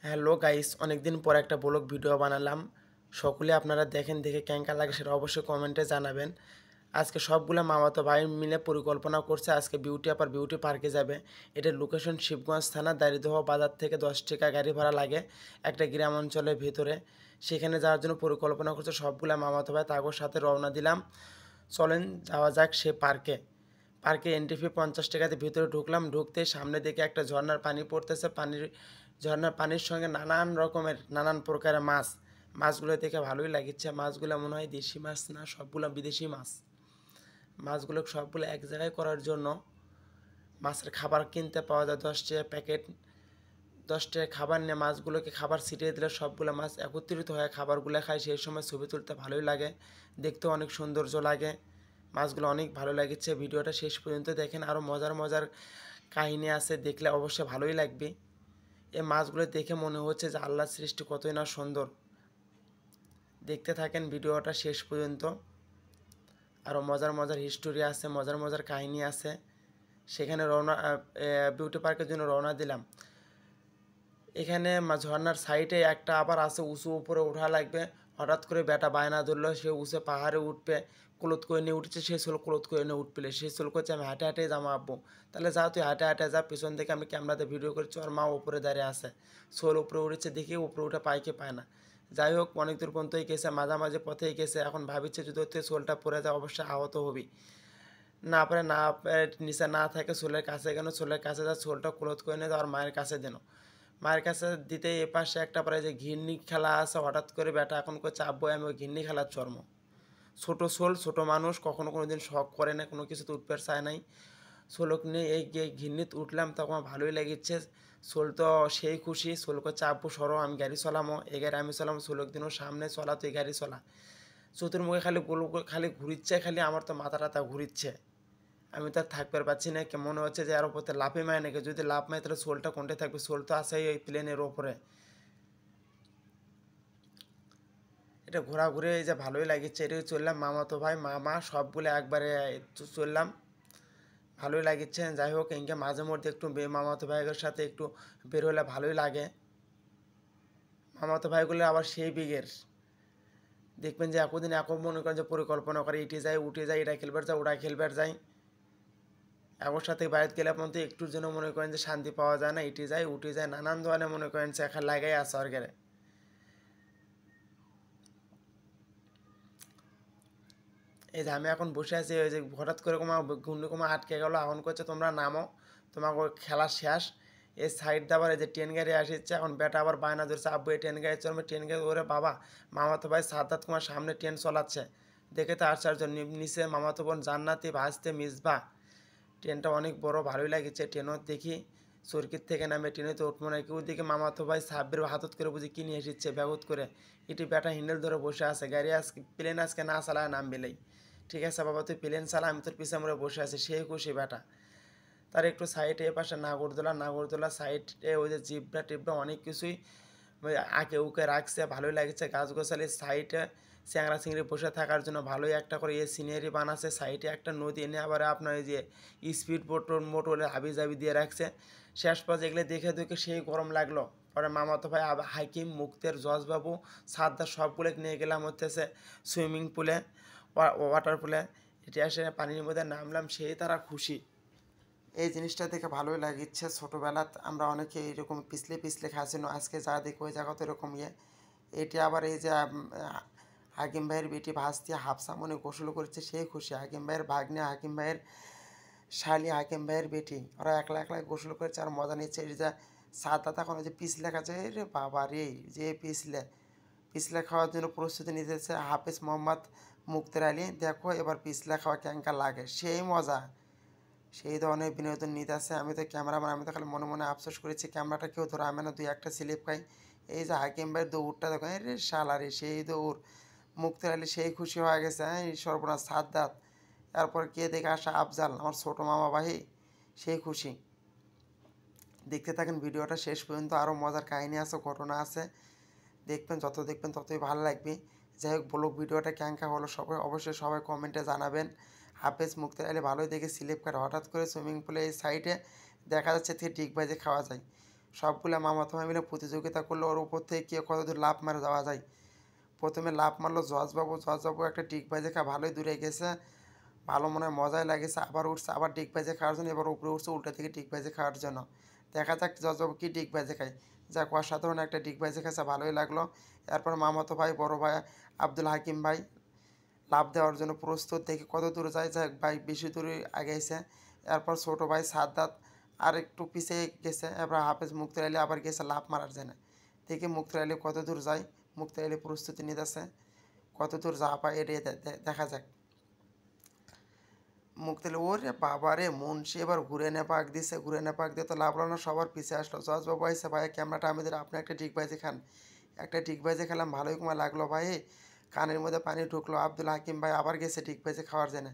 Hello guys, অনেকদিন পর একটা ব্লগ ভিডিও বানালাম। সকলে আপনারা দেখেন, দেখে কেঙ্কা লাগে সেটা অবশ্যই কমেন্টে জানাবেন। আজকে সবগুলো মামাতো ভাই মিলে পরিকল্পনা করছে আজকে বিউটি পার্কে যাবে। এটার লোকেশন শিবগঞ্জ থানা দারিদহ বাজার থেকে 10 টাকা গাড়ি ভাড়া লাগে একটা গ্রাম অঞ্চলের ভিতরে। সেখানে যাওয়ার জন্য পরিকল্পনা করছে সবগুলা মামাতো ভাই, তাগোর সাথে রওনা দিলাম। চলেন যাওয়া যাক সে পার্কে। পার্কে এন্ট্রি ফি 50 টাকাতে ভিতরে ঢুকলাম। ঢুকতেই সামনে দেখে একটা ঝর্ণার পানি পড়তেছে। ঝর্ণার পানির সঙ্গে নানান প্রকারের মাছ। মাছগুলো দেখে ভালোই লাগছে। মাছগুলো মনে হয় দেশি মাছ না, সবগুলো বিদেশি মাছ। মাছগুলো সবগুলো এক জায়গায় করার জন্য মাছের খাবার কিনতে পাওয়া যায় 10 টাকা প্যাকেট। 10 টাকা খাবার নিয়ে মাছগুলোকে খাবার ছিটিয়ে দিলে সবগুলো মাছ একত্রিত হয়ে খাবারগুলো খায়। সেই সময় ছবি তুলতে ভালোই লাগে, দেখতেও অনেক সৌন্দর্য লাগে। মাছগুলো অনেক ভালো লাগছে। ভিডিওটা শেষ পর্যন্ত দেখেন, আরও মজার মজার কাহিনী আছে, দেখলে অবশ্যই ভালোই লাগবে। এই মাছগুলো দেখে মনে হচ্ছে যে আল্লাহর সৃষ্টি কতই না সুন্দর। দেখতে থাকেন ভিডিওটা শেষ পর্যন্ত। আরও মজার মজার হিস্টোরি আছে, মজার মজার কাহিনী আছে। সেখানে বিউটি পার্কের জন্য রওনা দিলাম। এখানে ঝর্নার সাইডে একটা আবার আছে, উঁচু উপরে ওঠা লাগবে। হঠাৎ করে বেটা বায়না ধরলো, সে উঁচু পাহাড়ে উঠবে। কুলত করে নিয়ে উঠছে, সে চুল কুলত করে নিয়ে উঠপিলে সে চুল করছে আমি হাঁটে হাঁটে যাবো আব্বু। তাহলে যা, তুই হাঁটে হাঁটে যা। পিছন থেকে আমি ক্যামেরাতে ভিডিও করছি, ওর মা উপরে দাঁড়িয়ে আছে। সোল উপরে উঠেছে, দেখি উপরে উঠে পায় কি পায় না। যাই হোক, অনেক দূর পর্যন্তই গেছে, মাঝামাঝি পথেই গেছে। এখন ভাবিচ্ছে যদি তুই সোলটা পরে যায় অবশ্যই আহত হবি। না পারে নিচে না থাকে, সোলের কাছে কেন, সোলের কাছে যা, সোলটা কুলত করে নিয়ে যাওয়ার মায়ের কাছে দেন। মায়ের কাছে দিতে এপাশে একটা পরে যে ঘিন্নি খেলা আছে। হঠাৎ করে বেটা এখন করছে আব্বু আমি ওই ঘিন্নি খেলার চর্ম। ছোটো শোল, ছোটো মানুষ, কখনো কোনো দিন শখ করে না, কোনো কিছুতে উঠতে চায় নাই। শোলক নিয়ে এই ঘিন্নিতে উঠলাম, তখন ভালোই লেগেছে। শোল তো সেই খুশি, শোল করছে আব্বু সরো আমি গাড়ি চলামো, এই গাড়ি আমি চলাম। শোলক দিনও সামনে চলা, তুই গাড়ি চলা। চতুর্মুখে খালি গোল খালি ঘুরিচ্ছে, খালি আমার তো মাথা টাথা ঘুরিচ্ছে। আমি তো আর থাকতে পারছি না, মনে হচ্ছে যে আর ওপরে লাফে মায় নাকি। যদি লাফ মায় তাহলে শোলটা কোনটা থাকবে, শোল তো আছেই ওই প্লেনের ওপরে। এটা ঘোরাঘুরি এই যে ভালোই লাগছে। এটা চললাম মামাতো ভাই মামা সবগুলো একবারে চললাম, ভালোই লাগছে। যাই হোক, ইনকে মাঝে মধ্যে একটু মামাতো ভাইয়ের সাথে একটু বের হলে ভালোই লাগে। মামাতো ভাইগুলো আবার সেই বিঘের, দেখবেন যে একদিন এক মনে করেন যে পরিকল্পনা করে ইটে যায় উঠে যায়, এটা খেলবার যায় ওটা খেলবার যায়। একর সাথে বাইরে গেলে পর্যন্ত একটুর জন্য মনে করেন যে শান্তি পাওয়া যায় না। ইটে যায় উঠে যায়, নানান ধরনের মনে করেন যে এখন লাগাই আছে সরকারে। এই যে আমি এখন বসে আছি, ওই যে হঠাৎ করে ঘূর্ণি কমা আটকে গেলো। এখন করছে তোমরা নামো, তোমাকে খেলা শেষ। এই সাইড দিয়ে আবার এই যে ট্রেন গাড়ি আসছে। এখন বেটা আবার বায়না ধরছে আব্বু এই ট্রেন গাড়ি চলবে, ট্রেন গাড়ি। ওরে বাবা, মামাতো ভাই সাদ্দাত কুমার সামনে ট্রেন চলাচ্ছে, দেখে তো আশ্চর্য। নিচে মামাতো বোন জান্নাতি ভাসতে মিসবা। ট্রেনটা অনেক বড়, ভালোই লাগছে। ট্রেনও দেখি চরকির থেকে নামে ট্রেনে তো উঠবো না। কেউ দিকে মামাতো ভাই সাব্বির হাতত করে বুঝি কি নিয়ে এসেছে ব্যাগত করে। এটি বেটা হ্যান্ডেল ধরে বসে আছে। গাড়ি আজকে প্লেন আজকে না চালায় নাম বেলেই। ঠিক আছে বাবা, তুই প্লেন চালা, আমি তোর পিছনে মরে বসে আছি। সেই খুশি বেটা। তার একটু সাইডে এপাশে নাগরদোলা সাইডে ওই যে জিবরা টিবরা অনেক কিছুই ওই আঁকে উকে রাখছে, ভালোই লাগছে। গাছ গোছালি সাইডে চ্যাংরা চিংড়ি বসে থাকার জন্য ভালোই একটা করে সিনারি বানাচ্ছে। সাইডে একটা নদী এনে আবার আপনার এই যে স্পিড বোট মোটরে হাবি জাবি দিয়ে রাখছে। শেষ পর্যায়ে এগুলো দেখে দেখে সেই গরম লাগলো। পরে মামাতো ভাই হাকিম মুক্তের জজবাবু সাদ্দার সবগুলো নিয়ে গেলাম হচ্ছে সুইমিং পুলে, ওয়াটার পুলে। এটি এসে পানির মধ্যে নামলাম, সেই তারা খুশি। এই জিনিসটা দেখে ভালোই লাগছে। ছোটোবেলাত আমরা অনেকে এরকম পিছলে পিছলে খাচ্ছিল, আজকে যা দেখো ওই জায়গা তো এরকম ইয়ে। এটি আবার এই যে হাকিম ভাইয়ের বেটি ভাস্তি হাফসা মনে গোসল করেছে, সেই খুশি। হাকিম ভাইয়ের ভাগ্নে, হাকিম ভাইয়ের শালি, হাকিম ভাইয়ের বেটি, ওরা একলা একলা গোসল করেছে আর মজা নিচ্ছে। এই যে সাদা তখন ওই যে পিছলে খাচ্ছে, রে বাবা রে, যে পিছলে খাওয়ার জন্য প্রস্তুতি নিতেছে হাফেজ মোহাম্মদ মুক্তের আলী। দেখো এবার পিছলে খাওয়া ক্যাঙ্কা লাগে, সেই মজা। সেই ধরনের বিনোদন নিতে আসে। আমি তো ক্যামেরাম্যান, আমি তো খালি মনে মনে আফসোস করেছি ক্যামেরাটা কেউ ধরে আমি না, দুই একটা স্লিপ খাই। এই যে হাকিম ভাইয়ের দৌড়টা দেখো, রে শালা রে, সেই দৌড়। মুক্তি আলী সেই খুশি হয়ে গেছে, হ্যাঁ এই সর্বনাশ সাদ্দাত। তারপর কে দেখে আসা আফজাল, আমার ছোটো মামা ভাই, সেই খুশি। দেখতে থাকেন ভিডিওটা শেষ পর্যন্ত, আরও মজার কাহিনী আছে, ঘটনা আছে। দেখবেন, যত দেখবেন ততই ভালো লাগবে। যাই হোক, ব্লগ ভিডিওটা ক্যাঙ্কা হলো সবাই অবশ্যই সবাই কমেন্টে জানাবেন। হাফেজ মুক্তার আলী ভালোই দেখে স্লিপ কাটে। হঠাৎ করে সুইমিং পুলে এই সাইডে দেখা যাচ্ছে থেকে ডিগবাজি খাওয়া যায়। সবগুলা মামাতো ভাই মিলে প্রতিযোগিতা করলো ওর উপর থেকে কে কত দূর লাফ মারে যাওয়া যায়। প্রথমে লাফ মারলো জজবাবু একটা ডিগবাজি খেয়ে ভালোই দূরে গেছে, ভালো মনে হয় মজাই লাগেছে, আবার উঠছে, আবার ডিগবাজি খাওয়ার জন্য, এবার উপরে উঠছে উল্টা থেকে ডিগবাজি খাওয়ার জন্য। দেখা যাক জজবাবু কী ডিগবাজি খায়। যাক অসাধারণ একটা ডিগবাজি খেয়েছে, ভালোই লাগলো। এরপর মামাতো ভাই বড় ভাই আব্দুল হাকিম ভাই লাফ দেওয়ার জন্য প্রস্তুত, দেখি কত দূর যায়। যাক ভাই বেশি দূরে আগেছে। এরপর ছোটো ভাই সাদ্দাত আর একটু পিছিয়ে গেছে। এরপর হাফেজ মুক্তার আলী আবার গেছে লাফ মারার জন্য, দেখি মুক্তার আলী কত দূর যায়। মুক্তার আলী প্রস্তুতি নিতেছে, কত দূর যা পায় এড়িয়ে দেখা যাক। মুক্তার আলী ওরে বাবা রে, মুন্সি এবার ঘুরে নে পাক দিছে, ঘুরে নে পাক দিয়ে তো লাভ হলো না, সবার পিছিয়ে আসলো। জজবাবু আইসে, ভাই ক্যামেরাটা আমি দিলে আপনি একটা ডিগবাজি খান। একটা ডিগবাজি খেলাম, ভালোই কমা লাগলো ভাই, কানের মধ্যে পানি ঢুকলো। আব্দুল হাকিম ভাই আবার গেছে ডিগবাজি খাওয়ার জন্য।